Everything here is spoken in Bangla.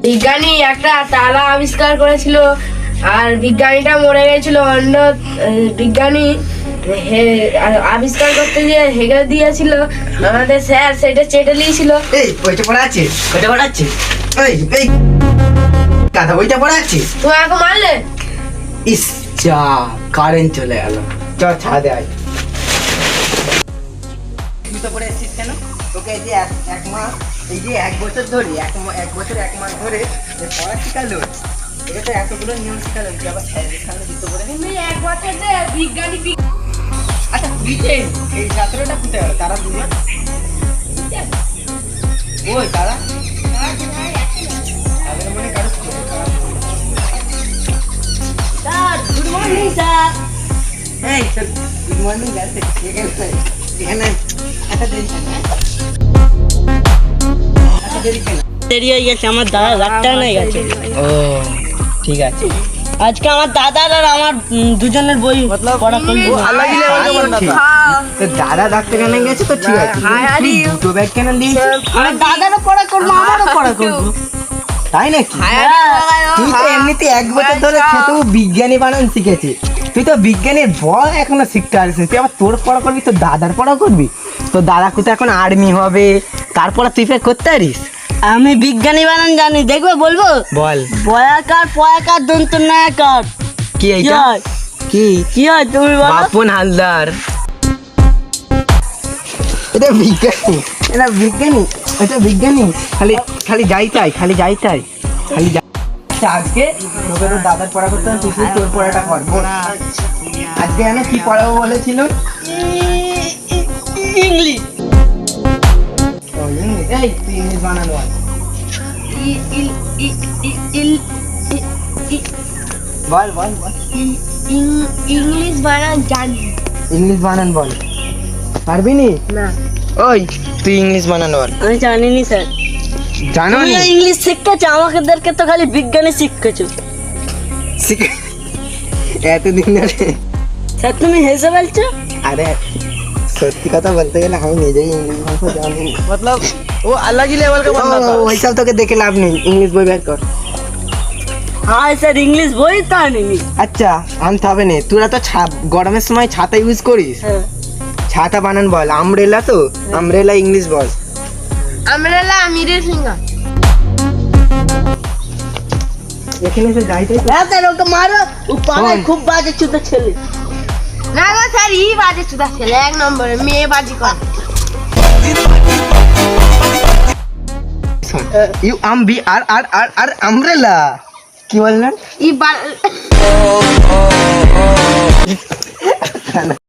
বিজ্ঞানী একটা তালা আবিষ্কার করেছিল, আর বিজ্ঞানীটা মরে গেছিল। অন্য বিজ্ঞানী আবিষ্কার করতে গিয়ে হেগে দিয়েছিল আমাদের স্যার, সেটা চেটে নিয়েছিল। এই ওইটা পড়া আছে, ওইটা পড়া আছে, এই এই দাদা ওইটা পড়া আছে। তুমি আমাকে মারলে। ইস যা, কারেন্ট চলে গেল। চল ছাদে আয়। তুই তো পড়ে এসেছিস কেন? তোকে এই যে এক মাস, এই যে এক বছর ধরে, এক বছর 1 মাস ধরে পড়া শিখালো। এটা তো এতগুলো নিয়ম শিখালো, তুই আবার স্যারের সামনে দিতে পারে। তুমি এক বছর যে বিজ্ঞানী আচ্ছা বুঝে এই ছাত্রটা কোথায় গেল? তারা দুজন ওই তারা তাদের মনে কারো গুড মর্নিং স্যার। এই গুড মর্নিং গাইস, এখানে একটা দেরি কেন? একটা দেরি কেন? দেরি হয়ে গেছে, আমার দাদা ডাক্তার হয়ে গেছে। ও ঠিক আছে। আজকে আমার দাদার আর আমার দুজনের বই পড়া করবো। তো দাদা ডাক্তার কেন গেছে তো ঠিক আছে, তুই দুটো ব্যাগ কেন নিয়েছিস? আমার দাদারও পড়া করবো, আমারও পড়া করবো। তাই নাকি? তুই তো এমনিতে 1 বছর ধরে তো বিজ্ঞানী বানান শিখেছি, তুই তো বিজ্ঞানীর বল এখনো শিখতে পারিস। তুই আবার তোর পড়া করবি, তোর দাদার পড়া করবি? তো দাদা কোথায় এখন আর্মি হবে, তারপরে তুই ফের করতে পারিস? আমি বিজ্ঞানী বানান জানি, দেখবে বলবো? বল। বয়াকার পয়াকার দন্ত নায়াকার। কি কি এইটা? হয়? কি? কি হয় তুমি বলো? বাপন হালদার। এটা বিজ্ঞানী, এটা বিজ্ঞানী, এটা বিজ্ঞানী। খালি খালি যাই চাই, খালি যাই চাই, খালি যাই। আজকে তোকে তোর দাদার পড়া করতে হবে, তুই শুধু তোর পড়াটা কর। বল। আজকে আমি কি পড়াবো বলেছিল? ইংলিশ। ও, ইংলিশ। এই তুই ইংলিশ বানান বল। বল বল বল। ইংলিশ বানান জানি ইংলিশ বানান বল। পারবি নি? না। ওই তুই ইংলিশ বানান বল। আমি জানিনি স্যার। জানো তুমি নি? ইংলিশ শিখেছো, আমাদেরকে তো খালি বিজ্ঞানী শিখেছো। এতদিন ধরে। স্যার তুমি হেসে বলছো? আরে সত্যি কথা বলতে গেলে আমি নিজেই ইংলিশ ভাষা জানি না। मतलब वो अलग ही लेवल का बंदा था। ওইসব তোকে দেখে লাভ নেই, ইংলিশ বই বের কর। হ্যাঁ স্যার, ইংলিশ বই তো আনিনি। আচ্ছা আনতে হবে না, তোরা তো গরমের সময় ছাতা ইউজ করিস, হ্যাঁ। ছাতা বানান বল। আমব্রেলা, তো আমব্রেলা ইংলিশ বল। আমরেলা আমিরের সিঙ্গা। এখানে এসে যাইতে হ্যাঁ স্যার, ওকে মারো, ও পাড়ায় শোন। খুব বাজে চুদা ছেলে। না গো স্যার, ই বাজে চুদা ছেলে, 1 নম্বরে মেয়ে বাজি করে। U M B R R R R umbrella কি বললেন? ই